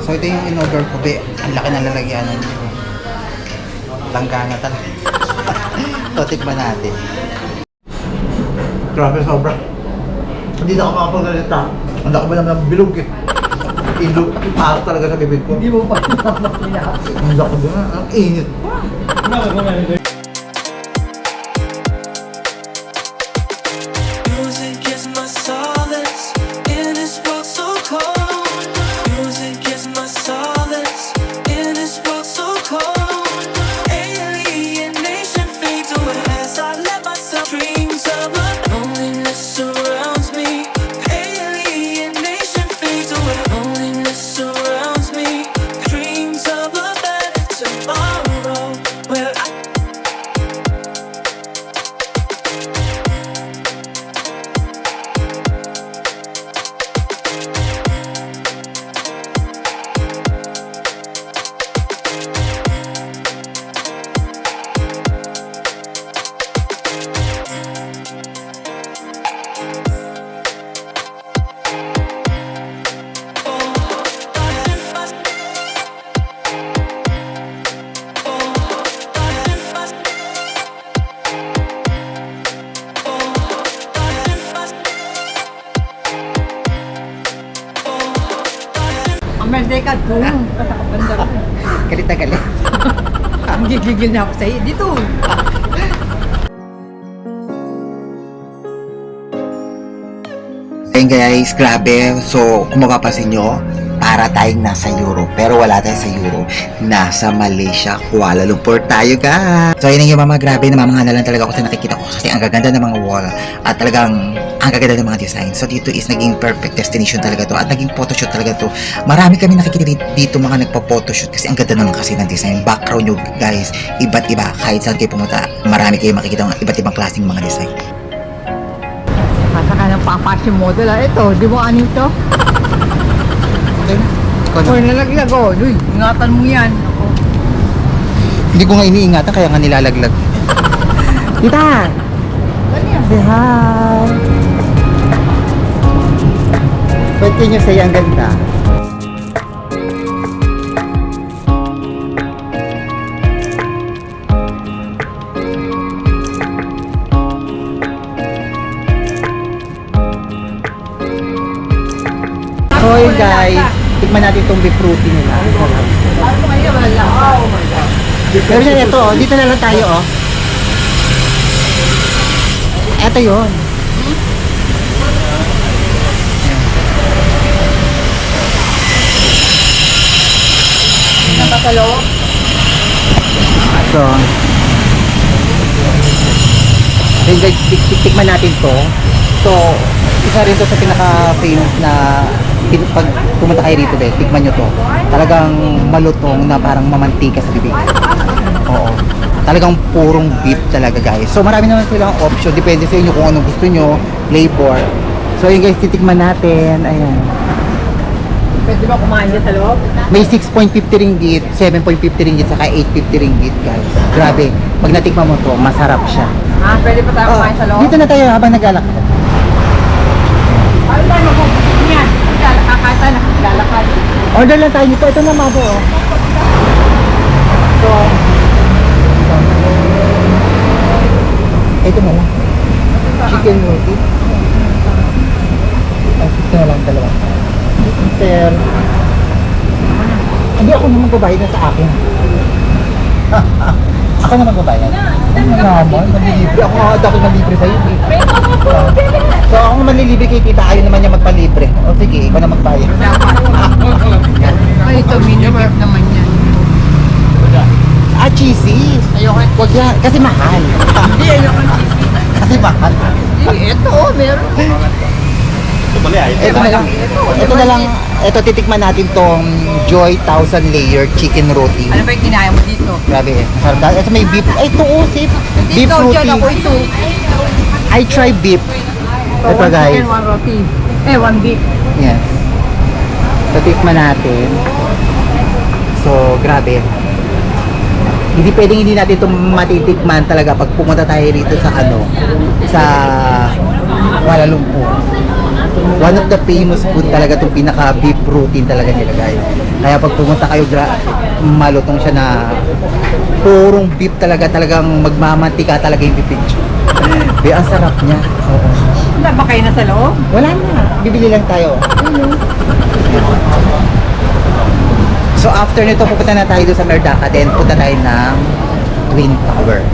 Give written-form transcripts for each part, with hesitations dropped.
So ito yung in-order ko, be. Ang laki na lalagyanan nyo. Langgana talaga. So tikman natin. Grabe, sobra. Hindi na ako makapagsalita. Ang laki ba naman ng bilog eh. Ilog, parang talaga sa bibig ko. Hindi mo pa pinapakita. Ang laki ba? Ang init. Music is my solace in this world so cold. Music is my solace in this world so cold. Alienation fades away as I let myself dreams of a loneliness surrounds me. Alienation fades away. Loneliness surrounds me. Dreams of a better tomorrow where I Ang merdeka doon. Banda ko. Galit na galit. Ang gigigil na ako sa'yo. Dito. Ayun guys, grabe. So, kung mapapansin nyo, para tayong nasa Europe. Pero wala tayo sa Europe. Nasa Malaysia, Kuala Lumpur tayo guys. So, ayun yung mama, grabe. Namamangha na lang talaga ako sa nakikita ko. Kasi ang gaganda ng mga wall. At talagang, ang gaganda ng mga design. So, dito is naging perfect destination talaga to. At naging photoshoot talaga to. Marami kami nakikita dito mga nagpa-photoshoot. Kasi ang ganda naman kasi ng design. Background nyo guys, iba't iba. Kahit saan kayo pumunta, marami kayo makikita ng iba't ibang klaseng mga design. Masaka ng papas yung model. Ito, di mo ano ito? Okay na. Or nalaglag oh. Uy, ingatan mo yan. Ako. Hindi ko nga iniingatan kaya nga nilalaglag. Tita! Say hi! Pwede nyo sa'yo ang ganda. So yun guys, tikman natin itong beef fruity nila. Ano ko ngayon? Wala lang. Oh my God. Pero yan ito, oh, dito na lang tayo oh. Ito yun. Nakakalo. So, ayun guys, tikman natin to. So, isa rin to sa pinaka-famous na pag pumunta kayo rito, tikman nyo to. Talagang malutong na parang mamantika sa bibig. Oo. Talagang purong beef talaga guys. So, marami naman silang option. Depende sa inyo kung anong gusto nyo, flavor. So, yun guys, titikman natin. Ayan. Pwede ba kumain dyan sa loob? May 6.50 ringgit, 7.50 ringgit, saka 8.50 ringgit guys. Grabe. Pag natikman mo to, masarap siya. Ah, pwede pa tayo kumain sa loob? Dito na tayo habang naglalakad. Ano tayo mag-kumain yan? Kakata na, lalakad. Order lang tayo nito. Ito na mabo oh. So, ito na lang. Chicken roti. Ay, ito na lang dalawa. Sir. Hindi ako naman babayad na sa akin. Ako naman babayad. Ano naman? Malilibre. Ako nga ako malilibre sa'yo. So ako malilibre kay tita. Ayaw naman niya magpalibre. O sige, ikaw na magbayad. Ay, ito, mini beef naman yan. Ah, cheesy. Ayoko. Huwag yan. Kasi mahal. Hindi, ayoko. Kasi mahal. Hindi, ito, meron. Ito na lang. Ito na lang. Ito titikman natin tong Joy 1000 layer chicken roti. Ano ba yung kinaya mo dito? Grabe. Masarap dahil. Ito may beef. Ay, ito oh, safe. Beef Dito, roti. dyan ako ito. I try beef. Ito one guys. chicken, one roti. One beef. Yes. So, tikman natin. So, grabe. Hindi pwedeng hindi natin ito matitikman talaga pag pumunta tayo rito sa sa Kuala Lumpur. One of the famous food talaga itong pinaka beef protein talaga nila guys. Kaya pag pumunta kayo, malutong siya na purong beef talaga, talagang magmamantika talaga yung beef. Kaya ang sarap niya. Oo. Wala ba kayo na sa loob? Wala na, bibili lang tayo. So after nito, pupunta na tayo doon sa Merdaka, then punta tayo ng Twin Tower.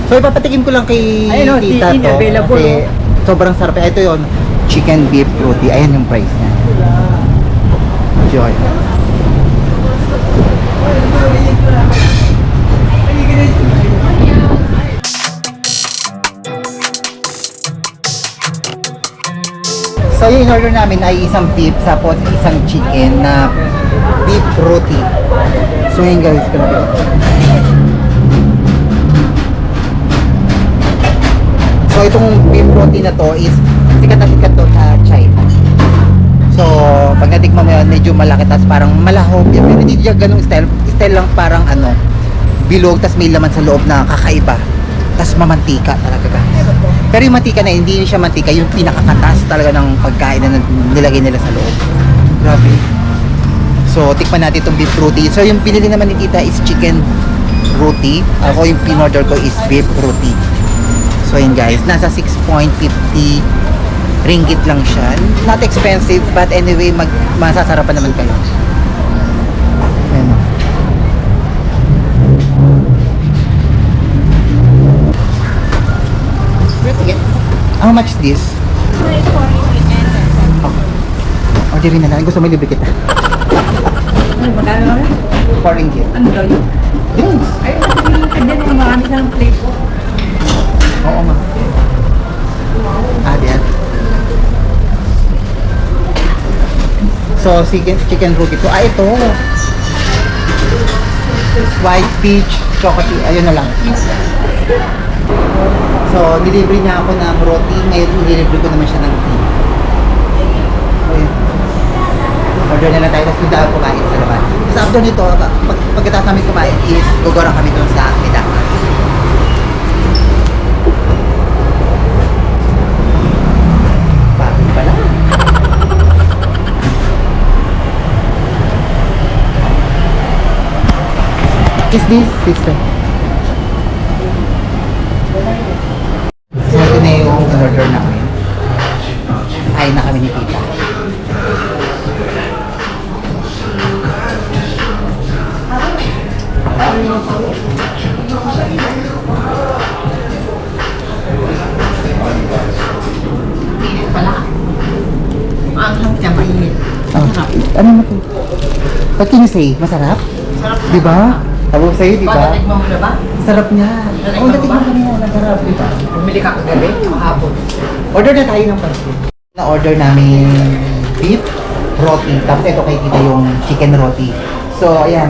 So ipapatikim ko lang kay Ayun, tita chicken to available, kasi sobrang sarap. Ito yon, chicken beef roti. Ayan yung price niya. Enjoy. So yung in-order namin ay isang beef, tapos isang chicken na beef roti. So yun guys, grabe. So itong beef roti na to is sikat na sikat to sa China. So pag natikman mo yun, medyo malaki, tapos parang malahok. Pero hindi siya ganung style. Style lang parang ano, bilog, tapos may laman sa loob na kakaiba. Tapos mamantika talaga guys. Pero yung mantika na hindi siya mantika, yung pinakakatas talaga ng pagkain na nilagay nila sa loob. Grabe. So tikman natin itong beef roti. So yung pinili naman ni tita is chicken roti. Ako yung pinorder ko is beef roti. So yun guys, nasa 6.50 ringgit lang siya. Not expensive, but anyway, masasarapan naman kayo. Ayan. How much this? Orderin na lang. Gusto mo libre kita. Ano, magkano na? 4 ringgit. Ano daw yun? Drinks. Ay, hindi mo marami silang plate. Oo nga. Diyan. So, chicken roti ko. Ito. White peach chocolate. Ayun na lang. So, delivery niya ako ng roti. Ngayon, delivery ko naman siya ng tea. So, yun. Order na lang tayo. Tapos doon tayo kumain sa labas. Tapos after nito, pagkatapos namin kumain is gugorang kami doon sa Medaka. Bakit pala? Is this sister? So, ito na yung order namin. Kain na kami ni tita. Pala. Ang hang niya mainit. Ano mo ito? What can you say? Masarap? Diba? Tawag sa'yo, diba? Natikman mo na ba? Sarap niya. Natikman Oo, mo natikman ba? ko niya. Nasarap, diba? Bumili ka kagabi, kahapon. Order na tayo ng pansit. Na-order namin beef roti. Tapos ito kay tita yung chicken roti. So, ayan.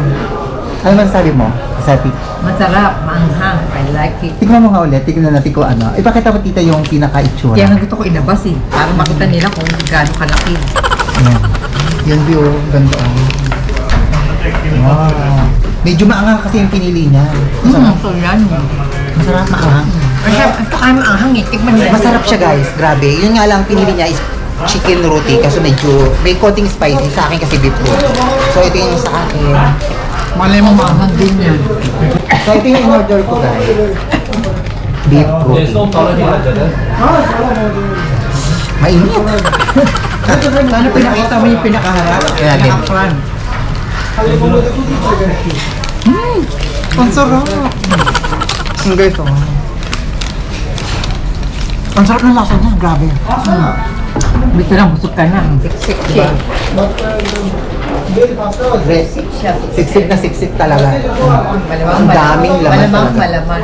Ano man sabi mo? Sabi. Masarap, maanghang. I like it. Tignan mo nga ulit. Tignan natin kung ano. Ipakita mo tita yung pinaka-itsura. Kaya nga gusto ko inabas eh. Para makita nila kung gaano kalaki. Ayan. Yung view, ganda. Wow. Medyo maanghang kasi yung pinili niya. Masarap. So yan. Masarap, maanghang. Kasi ito kaya maanghang eh. Tikman nila. Masarap siya guys, grabe. Yun nga lang pinili niya is chicken roti kasi medyo may konting spicy. Sa akin kasi beef roti. So ito yung sa akin. Malay mo maanghang din yan. So ito yung in-order ko guys. Beef roti. Mainit. Sana pinakita mo yung pinakaharap. Kaya din. Pinaka-front. Ang sarap. Ang guys, oh. Ang sarap ng lasa niya, grabe. Bito lang, busog ka na. Siksik siya. Siksik na siksik talaga. Malamang, Ang daming laman malamang, talaga. malaman.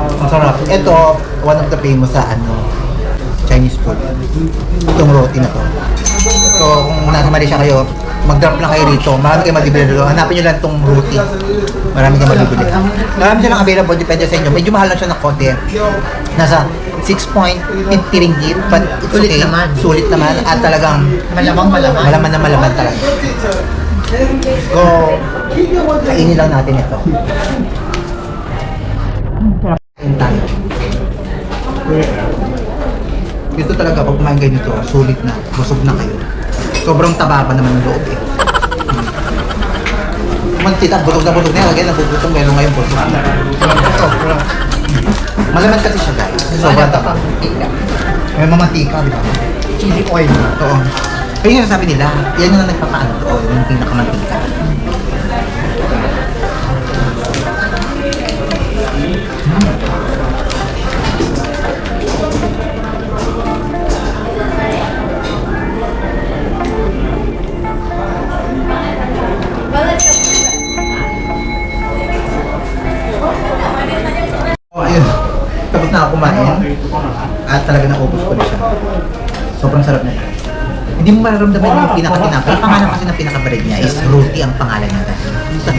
Ang sarap. Ito, one of the famous sa Chinese food. Itong roti na to. So, kung nasa Malaysia kayo, mag-drop lang kayo rito. Marami kayo mabibili dito. Hanapin nyo lang itong roti. Marami kayo mabibili. Marami silang available, depende sa inyo. Medyo mahal lang siya ng konti. Nasa 6.50 ringgit, but it's Sulit okay. naman. Sulit naman. At talagang Malamang, malaman. malaman na malaman talaga. So, kainin lang natin ito. Kain tayo. Dito talaga, pag kumain kayo nito, sulit na. Busog na kayo. Sobrang taba pa naman ng loob eh. Tita, busog na yan. Nagugutom pero ngayon busog na. Malaman kasi siya guys. Sobrang taba. May mamantika, di ba? Chili oil. Oo. Kaya yung sabi nila, yan yung nagpapaano doon, yung pinakamantika. Oh, ayun. Tapos na ako kumain. At talaga naubos ko na siya. Sobrang sarap na ito. Hindi mo mararamdaman yung pinaka-tinapay. Ang pangalan kasi ng pinaka-bread niya is roti ang pangalan niya. Tapos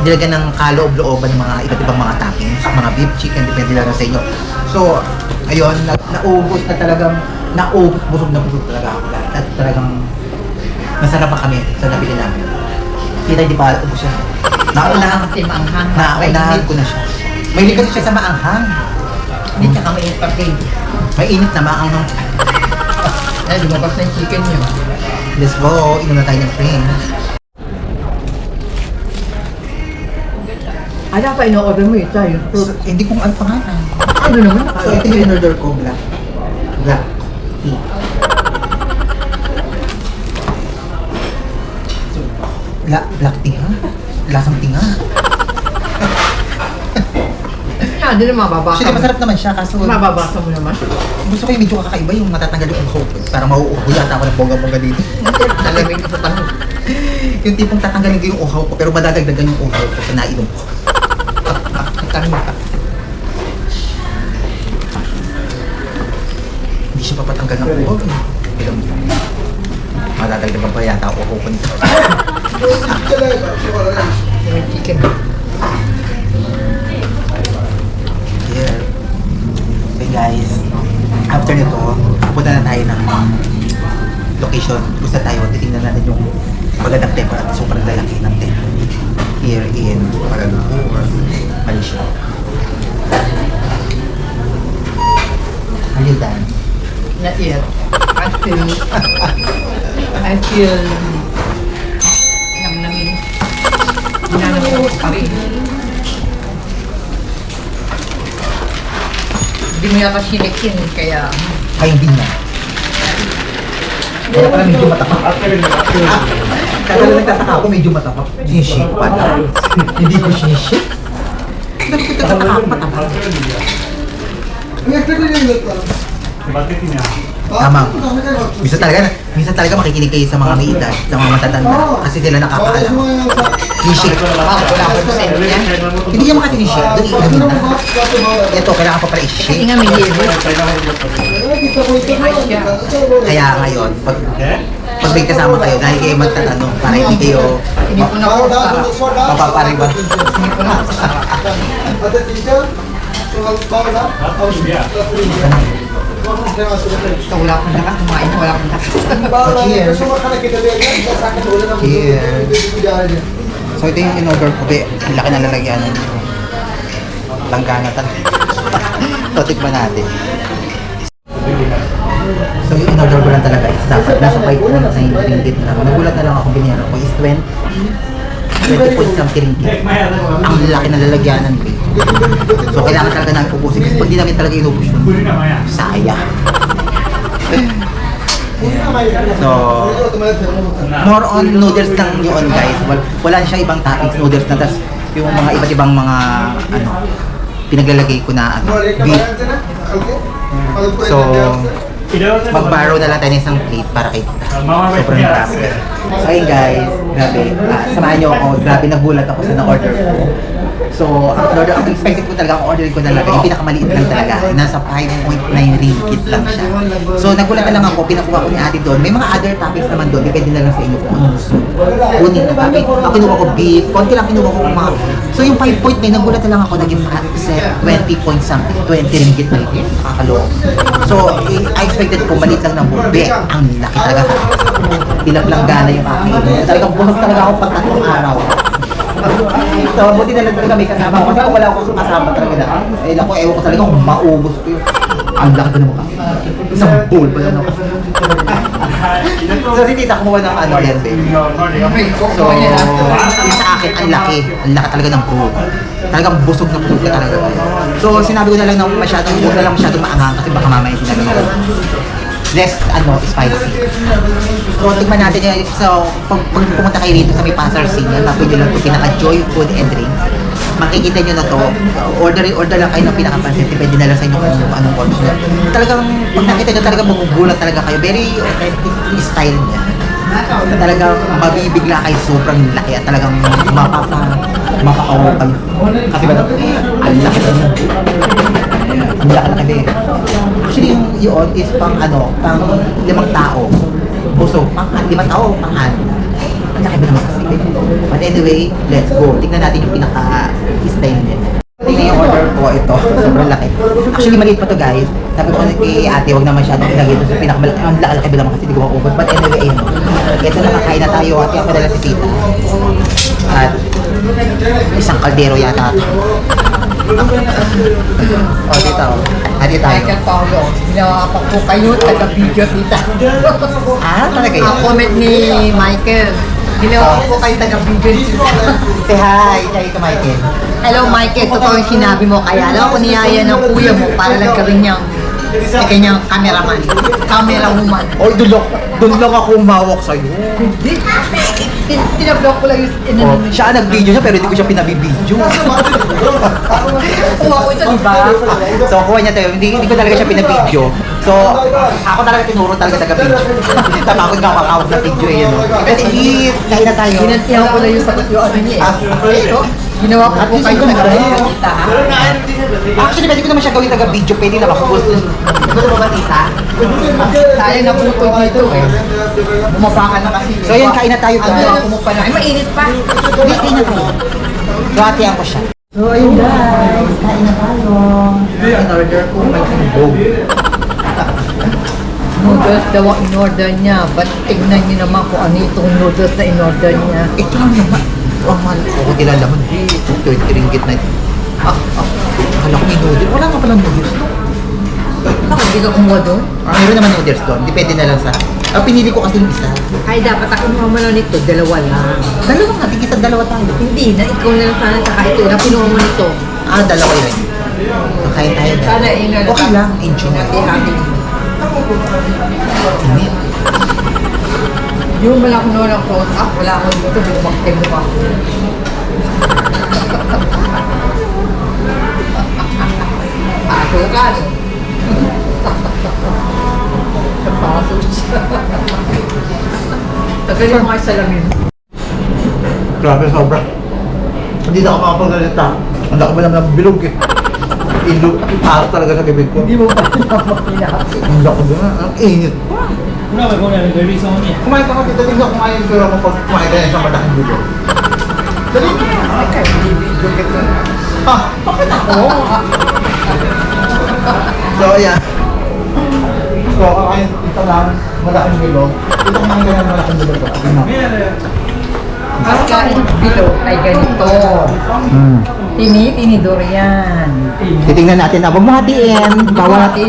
nilagyan ng kaloob-looban ng mga iba't ibang mga toppings, mga beef, chicken, depende lang sa inyo. So, ayun, naubos na talagang, busog talaga ako. At talagang masarap pa kami sa nabili namin. Kita hindi pa ubos yan. Naunahan ko na siya. Mahilig kasi siya sa maanghang. Hindi tsaka mainit pa kayo. May init na maanghang. Eh, lumabas na yung chicken nyo. Let's go, inom na tayo ng drinks. Ano pa ino-order mo ito? Yung fruit. So, hindi ko ano pangalan. Ano naman? So, ito yung in-order ko, black tea. Black tea, ha? Lasang tea nga. Hindi na mababasa. Actually, masarap naman siya, kaso Mababasa mo naman. gusto ko yung medyo kakaiba yung matatanggal yung uhaw. Parang mauuho yata ako ng bongga-bongga dito. Nalamig ka sa tanong. Yung tipong tatanggalin ko yung uhaw ko, pero madadagdagan yung uhaw ko sa nainom ko. Tanong ka. Hindi siya papatanggal ng uhaw. Pero madadagdagan pa yata ang uhaw ko nito. Yung chicken. Yeah. Okay guys, after nito, punta na tayo ng location. Gusto tayo, titingnan natin yung magandang temple at sobrang lalaki ng temple here in Kuala Lumpur, Malaysia. Are you done? Not yet. I feel namnamin. Hinanap ko pa rin. Hindi mo yata sinikin, kaya... Ay, hindi na. Kaya pala medyo matapak. Kaya nagtataka ako medyo matapak. Sinishake pala. Hindi ko sinishake. Nagtataka ako matapak. Tama. Minsan talaga makikinig kayo sa mga may edad, sa mga matatanda. Kasi sila nakakaalam. Sinishake. Wala ko sa inyo yan. Hindi niya makatinisip. Doon iinumin na. Ito, kailangan pa pala Kasi i-shake. nga may yelo. Kaya ngayon, pag may kasama kayo, dahil kayo magtatanong para hindi kayo Hindi ko na ako sarap. mapapariba. Hindi ko na ako sarap. Ito, wala akong lakas. Kumain ko, wala akong lakas. Cheers. Cheers. So ito yung in-order ko. Ang laki na lalagyan. Langgana talaga. So tikman natin. So yung in-order ko lang talaga is dapat nasa 5.9 ringgit na. Nagulat na lang ako, binira ko is 20 point something ringgit. Ang laki na lalagyanan ko. So kailangan talaga namin ubusin kasi pag di namin talaga inubos yun, sayang. So, more on noodles lang yun guys. Wala siya ibang toppings, noodles na. Tapos yung mga iba't ibang mga pinaglalagay ko na beef. So, mag-borrow na lang tayo ng isang plate para kay tita. Sobrang grabe. So ayun guys, grabe. Samahan niyo ako. Grabe, nagulat ako sa na-order ko. So, ang expected ko talaga, ang orderin ko talaga, yung pinakamaliit lang talaga. Nasa 5.9 ringgit lang siya. So, nagulat na lang ako, pinakuha ko ni ate doon. May mga other toppings naman doon, depende na lang sa inyo kung ano gusto. Kunin na topping. Ako kinuha ko beef, konti lang kinuha ko mga... So, yung 5.9, nagulat na lang ako, naging 20 point something, 20 ringgit na rin. Nakakaloko. So, I expected ko, maliit lang ng bube. Ang laki talaga. Tilap lang gana yung aking. Talagang busog talaga ako pag 3 araw. So, buti na lang talaga may kasama. Kasi kung wala akong kasama talaga na, eh, naku, ewan ko talaga kung maubos ko yun. Ang laki na mukha. Isang bowl pa lang ako. So, si tita kumuha ng ano yan, babe. So, yung sa akin, ang laki. Ang laki talaga ng bowl. Talagang busog na busog ka talaga. So, sinabi ko na lang na huwag na lang masyadong maangang kasi baka mamaya sinabi ko less, spicy. So, tignan natin yun. So, pag pumunta kayo rito sa may Pasar Signal, pwede lang ito pinaka-Joy Food and Drink. Makikita nyo na to, order lang kayo ng pinaka-pansit, depende na lang sa inyo kung anong order nyo. Talagang, pag nakita nyo, talagang magugulat talaga kayo. Very authentic yung style niya. Talagang mabibigla kayo, sobrang laki at talagang mapakawaw kayo. Kasi ba, ang laki na ang laki. Actually, yun is pang 5 tao. So, pang 5 tao, pang 6. Ang laki ba naman kasi. But anyway, let's go. Tignan natin yung pinaka-style niya. Tignan yung order ko, ito. Sobrang laki. Actually, maliit pa to guys. Sabi ko kay ate, wag na masyadong ilagay ito sa pinakamalaki. Ang laki ba naman kasi di ko maubos. But anyway, ayun. Ito nakakain na tayo. Ate, ako dala si tita. At isang kaldero yata ito. O, tita. Hadi tayo. Ay, Paulo, ginawa pa po kayo, taga-video tita. Talaga yun? Ang comment ni Michael, ginawa ko po kayo taga-video tita. Say hi. Hi ka, Michael. Hello Michael, totoo yung sinabi mo, kaya alam ko niyaya ng kuya mo para lang gawin niyang kanyang cameraman, camera woman. Oy, doon lang ako umawak sa'yo. Hindi, tinablock ko lang yung Siya nag-video siya pero hindi ko siya pinabibidyo. kuha ko ito, di ba? So, kuha niya tayo. Hindi ko talaga siya pinabidyo. So, ako talaga tinuro talaga taga-video. Tapos nga kakawag na video eh, no? Kasi kain na tayo. Ginantihan ko lang yung sagot yung ano niya eh. Pero, ginawa ko po kayo taga-video tita. Actually, pwede ko naman siya gawin taga-video. Pwede naman ako. Gusto mo ba, tita? Sayang na puto dito eh. Bumaba ka na kasi. So, yan, kain na tayo. Ano, kumupa na. Ay, mainit pa. Hindi, kain na tayo. So, hatihan ko siya. So, ayun guys. Kain na tayo. In-order ko. May sinubog. Noodles daw ang in-order niya. Ba't tignan niyo naman kung ano itong noodles na in-order niya. Ito lang naman. Ang mahal ko kilala mo. 20 ringgit na ito. Akala ko may noodles. Wala nga palang noodles to. Bakit di ka kumuha doon? Mayroon naman noodles doon. Depende na lang sa... pinili ko kasi yung isa. Ay, dapat ako mamala nito. Dalawa lang. Dalawa nga. Tigis ang dalawa tayo. Hindi na, ikaw na lang sana tsaka ito. Na pinuha mo nito. Dalawa yun. So, kain tayo. Sana ina Okay lang. Enjoy. Happy. Init. Yung wala ko noon ang close up, wala ako dito. Bumagtim mo pa. Paso ka. Paso siya. Tagal yung mga salamin. Grabe, sobra. Hindi na ako makapagsalita. Ang laki ba naman ng bilog eh. Talaga sa bibig ko. Hindi mo pa pinapinapin. Ang laki ba? Ang init. Kumain ka dito. Tingnan kumain pero mo pag kumain ka sa malaking bilog. Dali. Ay, kaya hindi video kita. Bakit ako? So, ayan. So, kakain dito lang malaking bilog. Dito kumain ka ng malaking bilog. Ang kain bilog ay ganito. Tinidor yan. Titingnan natin. Huwag mo hatiin.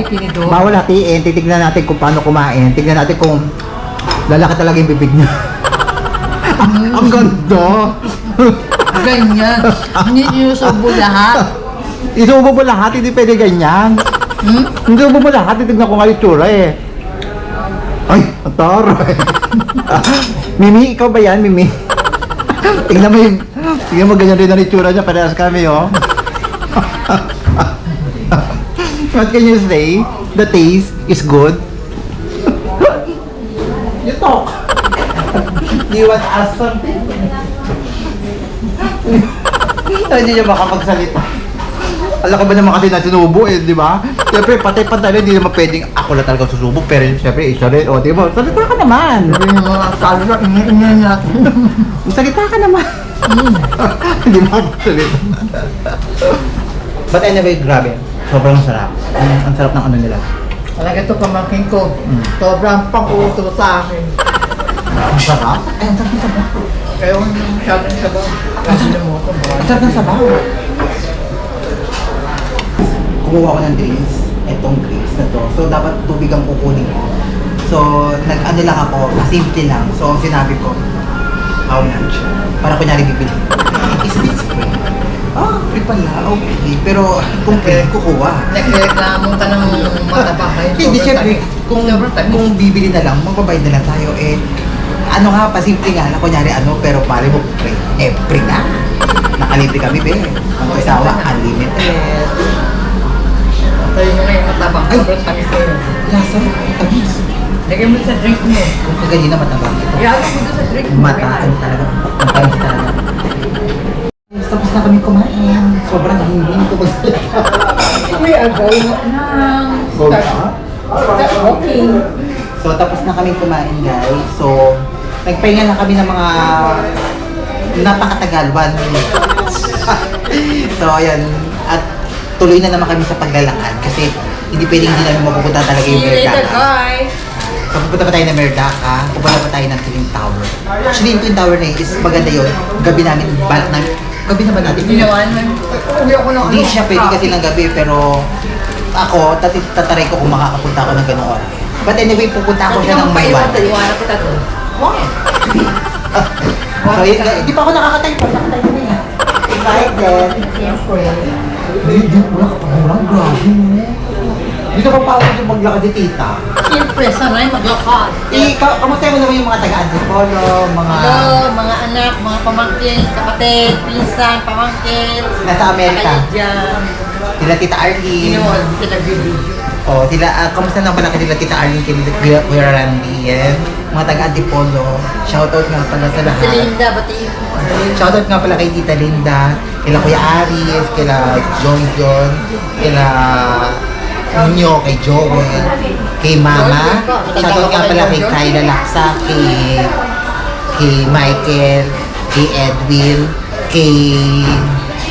Tinidor. Bawal hatiin. Titignan natin kung paano kumain. Tignan natin kung lalaki talaga yung bibig niya. Ang ganda! Ganyan. Hindi sinusubo lahat. Isubo mo lahat, hindi pwede ganyan. Hindi mo lahat, titignan ko nga yung tsura eh. Ay, ang taray. Mimi, ikaw ba yan, Mimi? Tingnan mo ganyan rin ang itsura niya, parehas kami, oh. What can you say? The taste is good? You talk. Do you want to ask something? Hindi niya makapagsalita. Alam ko ba naman kasi na sinubo eh, di ba? Siyempre, patay-patay na, hindi naman pwedeng ako na talaga susubo, pero siyempre, isa rin, o, di ba? Salita ka naman! Sabi ng mga salo na ingay natin. Salita ka naman! Hindi mo ako salita. But anyway, grabe. Sobrang sarap. Ang sarap ng ano nila. Talaga ito pamangkin ko. Sobrang pang-uto sa akin. Ang sarap? Ay, ang sarap ng sabaw. Kaya kung masyadong sabaw, kasi mo ito. Ang sarap ng sabaw. Kumuha ko ng drinks. Itong grapes na to. So, dapat tubig ang kukunin mo. So, nag-ano lang ako, simple lang. So, sinabi ko, how much? Para kunyari bibili. Is this free? Ah, free pala. Okay. Pero, kung free, kukuha. Nagreklamo ka ng mataba kayo. Hindi, syempre, kung bibili na lang, magbabayad na lang tayo. Eh, ano nga, pasimple nga lang. Kunyari ano, pero pare mo, free. Eh, free nga. Nakalibre kami, be. Ang isawa, unlimited. Sa'yo nyo ngayon matabang. Ay! Sobrang tamis kayo. Lasa, tamis. Lagyan mo sa drink mo. Kung kaganina matabang ito. Iyago mo doon sa drink mo. Mataan talaga. Ang tamis talaga. Tapos na kami kumain. Sobrang nahihiling ko magsalita. We are going up ng start walking. So, tapos na kami kumain, guys. So, nagpahinga lang kami ng mga napakatagal, 1 minute. So, ayan. At tuloy na naman kami sa paglalakad kasi hindi pwedeng hindi namin mapupunta talaga yung See you later, Merdaka. guys. So, pupunta pa tayo ng Merdaka, pupunta pa tayo ng Twin Tower. Actually, yung Twin Tower na yun is maganda yun. Gabi namin, balak namin. Gabi naman natin. Ginawa naman. Uwi ako ng Hindi siya pwede kasi ng gabi, pero ako, tataray ko kung makakapunta ako ng ganung oras. But anyway, pupunta ako siya ng may Iwanan kita doon. So, di pa ako nakakatayo pa. Nakatayo na yan. Excited. Siyempre. Hindi, wala ka pa murang. Grabe mo. Hindi ka pa pawag yung maglakad ni tita. Siyempre, sanay maglakad. Kamusta mo naman yung mga taga-Antipolo, mga Hello, mga anak, mga pamangkin, kapatid, pinsan, pamangkin. nasa Amerika? Kayo dyan. Sila Tita Arlene. Ginawa, sila video. Oh, sila, kamusta na pala kanila Tita Arlene, Kuya Randy, yan. Mga taga-Antipolo. Shoutout nga pala sa Si lahat. Linda, batiin mo. Shoutout nga pala kay Tita Linda, kila Kuya Aris, kila John John, kila Nyo, kay Joel, kay Mama. Shoutout nga pala kay Kyla Laksa, kay Michael, kay Edwin, kay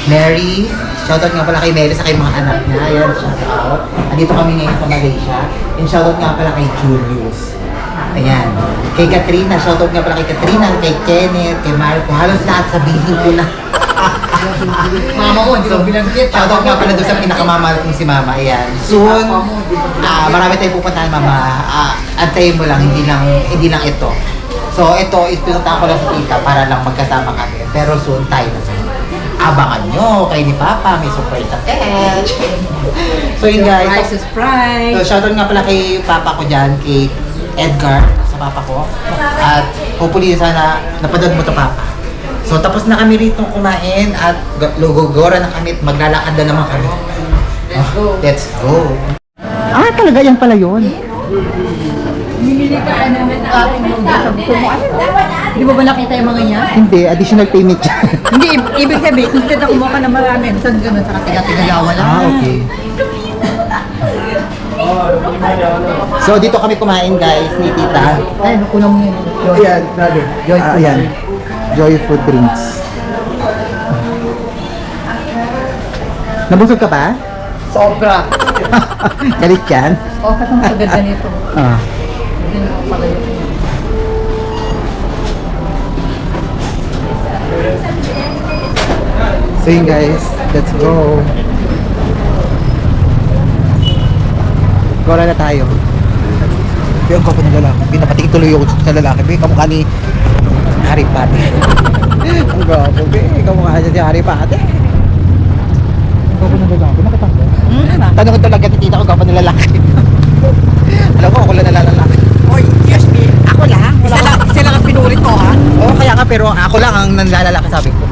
Mary. Shoutout nga pala kay Mary sa kay mga anak niya. Ayan, shoutout. Andito kami ngayon sa Malaysia. And shoutout nga pala kay Julius. Ayan. Kay Katrina, shoutout nga pala kay Katrina, kay Kenneth, kay Marco. Halos lahat sabihin ko na. Mama mo, hindi ko binanggit. Shoutout nga pala doon sa pinakamamahal kong si Mama. Ayan. Soon, marami tayong pupuntahan, Mama. Antayin mo lang, hindi lang ito. So, ito is pinuntahan ko lang sa tita para lang magkasama kami. Pero soon, tayo na sa abangan nyo kay ni Papa, may surprise na catch. So yun guys. Price is price. So shoutout nga pala kay Papa ko dyan, kay Edgar, sa Papa ko. At hopefully sana napanood mo to Papa. So tapos na kami rito kumain at lugogora na kami at maglalakad na naman kami. Let's go. Let's go. Ah, talaga yan pala yun. Bumili ka naman ating lugar sa gusto mo. Di ba ba nakita yung mga yan? Hindi, additional payment yan. Hindi, ibig sabihin, instead na kumuha ka ng marami, saan ka na sa katiga-tiga lang. Okay. So dito kami kumain guys ni Tita. Ay, nakuha mo yun. Ayan, brother. Joy Food ayan. Joy Food Drinks. Nabusog ka ba? Sobra. Galit yan? O, katong maganda nito. Ah. Hindi mo pala yun. So yun guys, let's go. Gora na tayo. Yung kapo ng lalaki. Pinapatingin tuloy ako sa lalaki. Kamukha ni Harry Potter. Ang gapo, kamukha niya si Harry Potter. Kapo ng lalaki. Nakatanggal. Tanong ko talaga ni tita ko kapo ng lalaki. Alam ko, ako lang nalalaki. Oy, excuse me. Ako lang. Isa lang ang pinulit ko, ha? Oo, kaya nga, pero ako lang ang nanlalalaki sabi ko.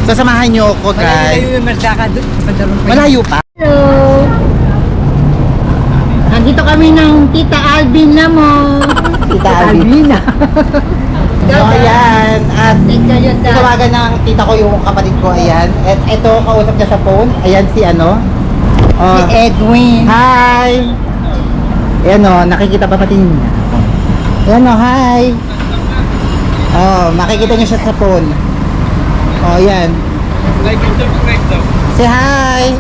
Sasamahan niyo ako, guys. Malayo yung Merdaka doon. Malayo pa? Hello! Nandito kami ng Tita Alvin na mo. Tita Alvin. So, ayan. At tinawagan ng tita ko yung kapatid ko, ayan. At ito, kausap niya sa phone. Ayan si ano. Si Edwin. Hi! Ayan o, nakikita ba pati niya? Ayan o, hi! Oh, makikita niyo siya sa phone. Oh, ayan. Say hi!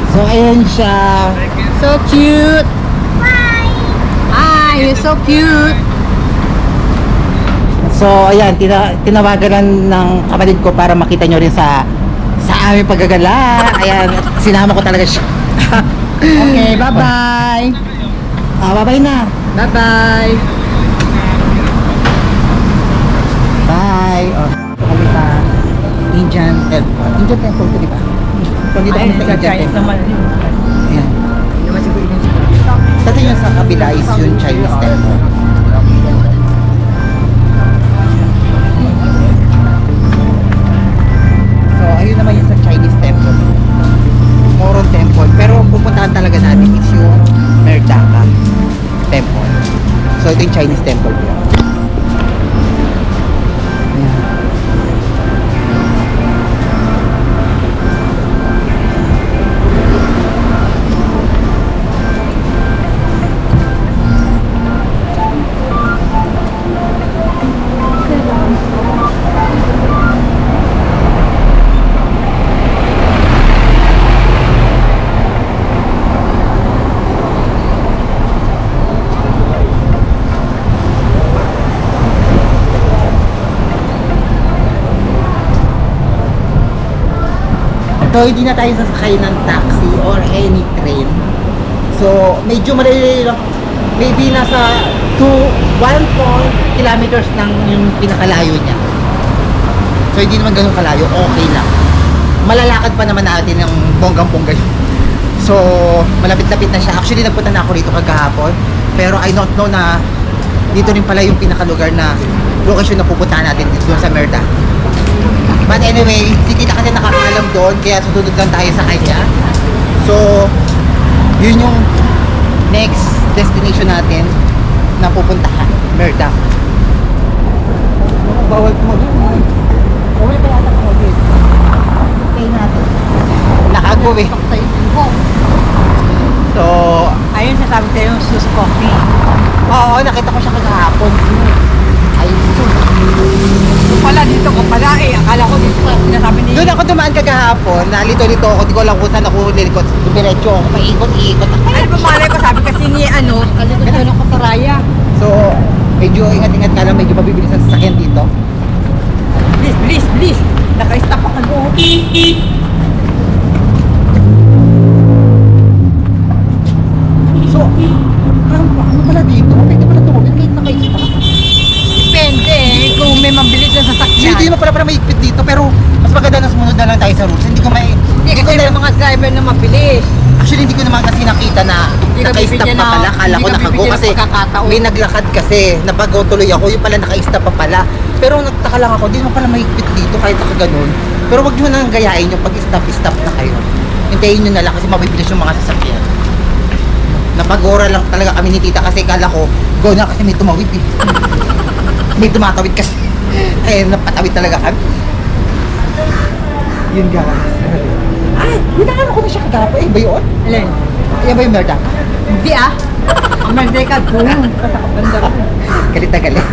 So, ayan siya. So cute. Hi! Hi, you're so cute. So, ayan, tinawagan ng kapatid ko para makita nyo rin sa aming paggagala. Ayan, sinama ko talaga siya. Okay, bye-bye. Bye-bye na. Bye-bye. Bye. Kami sa Indian Temple. Indian Temple to, di ba? So, dito kami sa Indian Temple. naman. Ayan. Naman siguro yun. Kasi yung sa kabila is yung Chinese Temple. So, ayun naman yung sa Chinese Temple. Moron Temple. Pero ang pupuntahan talaga natin is yung Merdaka Temple. So, ito yung Chinese Temple po. Ayan. So, hindi na tayo sasakay ng taxi or any train. So, medyo maliliit lang. Maybe nasa 1 kilometers lang yung pinakalayo niya. So, hindi naman ganun kalayo. Okay lang. Malalakad pa naman natin ng bonggang-bongga yun. So, malapit-lapit na siya. Actually, nagpunta na ako rito kagahapon. Pero I don't know na dito rin pala yung pinakalugar na location na pupuntahan natin dito sa Merda. But anyway, si tita kasi nakakaalam doon, kaya susunod lang tayo sa kanya. So, yun yung next destination natin na pupuntahan, Merda. Bawal tumagin. Bawal pa yata tumagin. Okay natin. Nakago eh. So, Ayun, sasabi tayo yung sus coffee. oo, nakita ko siya kagahapon. Ayun. Yung pala dito ka pala eh. Akala ko dito ka sinasabi ni... Doon ako dumaan kagahapon, nalito-lito ako, di ko alam kung saan ako lilikot. Dumiretso ako, paikot-ikot. Ay, bumalay ko. Sabi kasi ni ano, kalikot daw ng Kataraya. So, medyo ingat-ingat ka lang, medyo mabibilis ang sasakyan dito. Please, please, please. Naka-stop ako loob. So, ano pala dito? Pwede pala tumawid kahit naka-stop. Depende eh. Kung may mabilis na sasakyan. Hindi naman pala mahigpit dito, pero mas maganda na sumunod na lang tayo sa rules. Hindi ko Hindi kasi may mga driver na mabilis. Actually, hindi ko naman kasi nakita na Hindi ka naka-stop bibigyan pa ng- pala. Kala hindi ko ka nakago bibigyan ng kasi pagkakataon. may naglakad kasi. Nabago tuloy ako, yung pala naka-stop pa pala. Pero nagtaka lang ako, hindi naman pala mahigpit dito kahit naka ganun. Pero wag nyo nang gayain yung pag stop na kayo. Hintayin nyo na lang kasi mabibilis yung mga sasakyan. Napagora lang talaga kami ni tita kasi kala ko, go na kasi may tumawid eh. May tumatawid kasi. Eh, napatawid talaga kami. Yun guys. Ay, hinaan ko na siya kagapa. Eh, ba yun? Alin? Yan ba yung merda? Hindi ah. Ang merdeka ko. Banda ko. Galit na galit.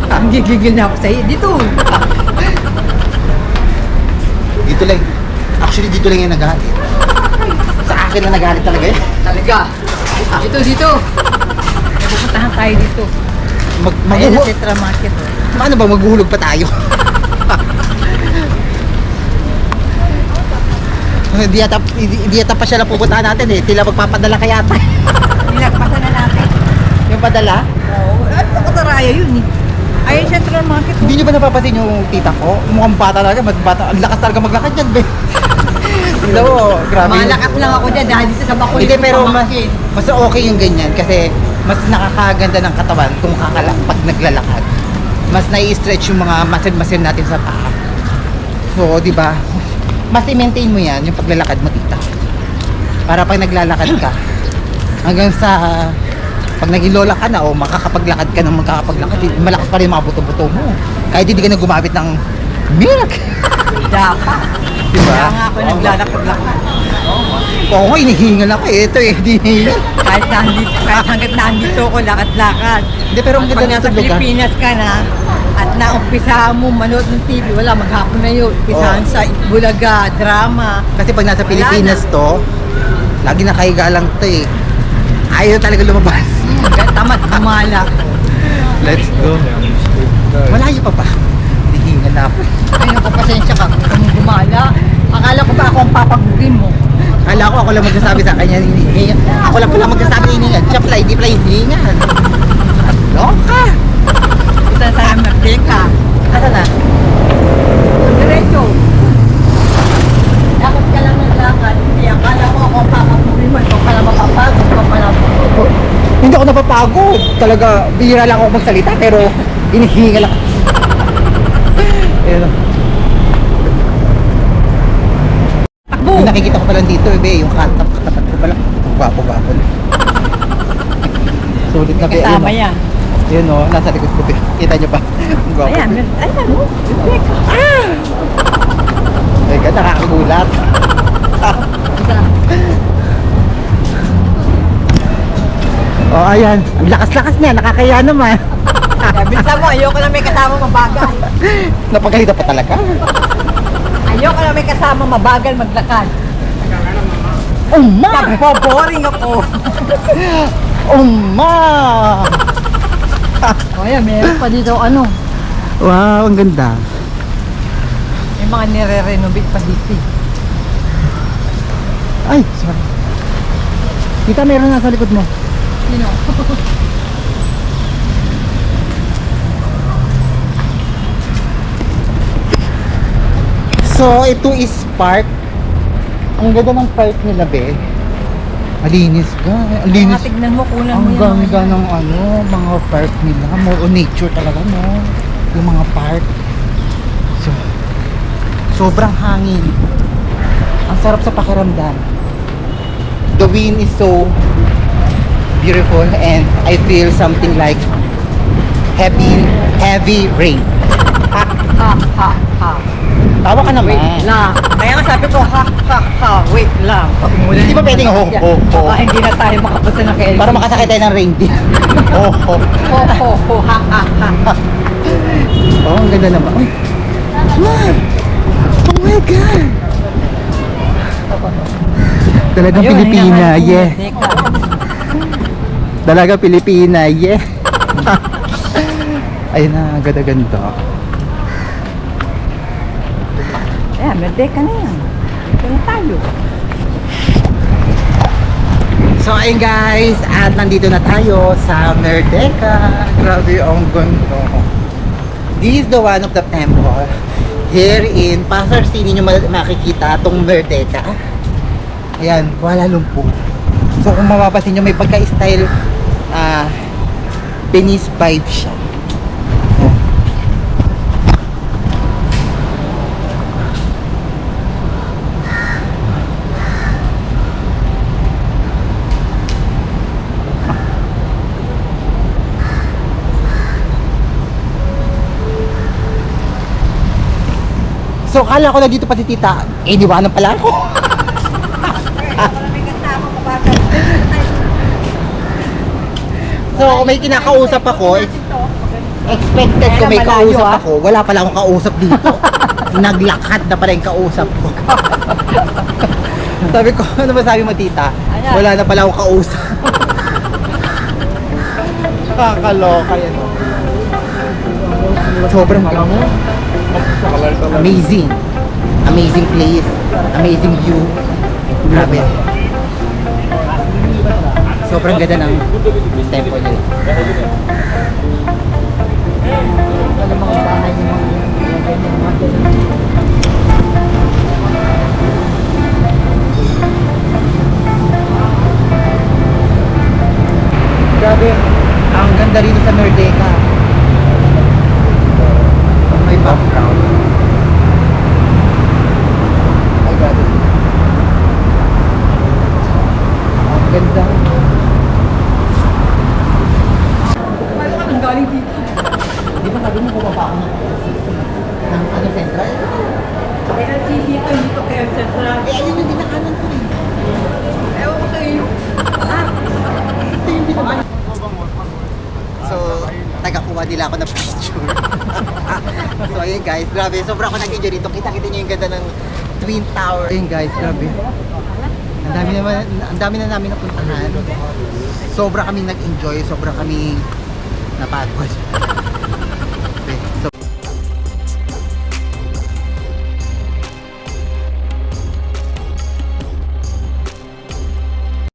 Ang gigigil na ako sa'yo. Dito. Dito lang. Actually, dito lang yung nagalit. Sa akin na nagalit talaga yan. Talaga. Dito, dito. May pupuntahan tayo dito. Ayun na Central Market. Paano ba maghuhulog pa tayo? Hindi yata pa siya lang pupuntahan natin eh. Tila magpapadala kaya tayo. Nilagpasan na natin. Yung padala? Oo. Ano Kataraya yun eh. Ayun Central Market. Hindi nyo ba napapansin yung tita ko? Mukhang bata talaga, mas bata. Ang lakas talaga maglakad yan, be. Tignan mo, grabe. Malakas lang ako dyan dahil dito sa Bacolod. Hindi, pero mas, pamangkin. mas okay yung ganyan kasi mas nakakaganda ng katawan kung pag naglalakad. Mas nai-stretch yung mga muscle natin sa paa. So, di ba? Mas i-maintain mo yan, yung paglalakad mo, tita. Para pag naglalakad ka, hanggang sa pag naging lola ka na o makakapaglakad ka ng makakapaglakad, malakas pa rin yung mga buto-buto mo. Kahit hindi ka na gumamit ng milk. Dapat. Diba? Kaya nga ako naglalakad-lakad. Oo nga, inihingal ako eh. Ito eh, hinihingal. Kahit hanggat nandito ako, lakad-lakad. Hindi, pero ang At ganda pag na nasa sa lugar. Pilipinas ka na, at naumpisahan mo manood ng TV, wala, maghapon na yun. Umpisahan sa Bulaga, drama. Kasi pag nasa Wala Pilipinas na. to, lagi nakahiga lang to eh. Ayaw talaga lumabas. Tamad, kumala. Let's go. Malayo pa ba? Hihingal na ako. Ay, naku, pasensya ka. Huwag kang gumala. Akala ko ba ako ang papagugin mo? Kala ko ako lang magsasabi sa kanya hinihingal. Ako lang pala magsasabi hinihingal. Siya pala, hindi pala hinihingal. Loka! Isa sa Merdeka. Ano na? Diretso. Dapat ka lang naglakad. Hindi, akala ko ako ang papagugin mo. Ikaw pala mapapagod. Ikaw pala mapapagod. Hindi ako napapagod. Talaga, bihira lang ako magsalita pero hinihingal ako. Ayun. Takbo! Yung nakikita ko pala dito, be, yung katapat ko pala. Gwapo-gwapo na. Sulit na, be. Kasama Ayun, yan. Yun o, nasa likod ko, be. Kita nyo ba? Ang gwapo. Ayan, ayan o. Merdeka. Ay, ka, nakakagulat. Oh, ayan. Ang lakas-lakas niya. Nakakaya naman. Bisa mo, ayoko na may kasama mabagal. Napagalita pa talaga. Ayoko na may kasama mabagal maglakad. Umma! Nagpo-boring ako. Umma! O ayan, meron pa dito ano. Wow, ang ganda. May mga nire-renovate pa dito. Ay, sorry. Kita, meron nasa likod mo. Sino? So, ito is park. Ang ganda ng park nila, be. Malinis ka. Ang linis. Mga tignan mo, kunan Ang mo yan. ganda ng ano, mga park nila. More on nature talaga, no? Yung mga park. So, sobrang hangin. Ang sarap sa pakiramdam. The wind is so beautiful and I feel something like heavy rain. Ha, ha, ha, ha. Tawa ka naman. Wait lang. Kaya nga sabi ko, ha, ha, ha, wait lang. Hindi ba pwedeng ho, ho, ho? Baka hindi na tayo makapunta ng KLC. Para makasakay tayo ng reindeer. Oh, oh. Ho, ho, ho, ha, ha, ha. Oh, ang ganda naman. Uy. Wow! Oh my God! Talagang Ayun, Pilipina, ayun naman. yeah. Teka. Talaga Pilipina, yeah. Ayun na, ganda-ganda. Ayan, Merdeka na yan. Ito na tayo. So ayun guys, at nandito na tayo sa Merdeka. Grabe, ang ganda. This is the one of the temple here in Pasar City. Nyo makikita itong Merdeka. Ayan, Kuala Lumpur. So kung mapapansin nyo, may pagka-style Venice vibe siya. So, kala ko na dito pa si tita. Eh, iniwanan pala ako. So, kung may kinakausap ako, expected ko may kausap ako. Wala pala akong kausap dito. Naglakad na pala yung kausap ko. Sabi ko, ano ba sabi mo tita? Ayan. Wala na pala akong kausap. Kakaloka yan. Sobrang bango. Amazing. Amazing place. Amazing view. Grabe. Sobrang ganda ng temple nila. Wala mga bahay ng mga ganyan, mga ganyan. Grabe. Ang ganda rito sa Merdeka. May background. Ay, grabe. Ang ganda. Ang galing dito. Di ba sabi mo bumaba ako ng ano, central? LCC ito, dito kaya Central. Eh, ayun yung dinakanan ko eh. Ewan ko sa'yo. Ito yung dinakanan. So, tagakuha nila ako ng picture. So, ayun guys, grabe. Sobrang ako nag-enjoy dito. Kita-kita niyo yung ganda ng Twin Tower. Ayun guys, grabe. Ang dami na namin napuntahan. Sobra kaming nag-enjoy. Sobra kaming napagod.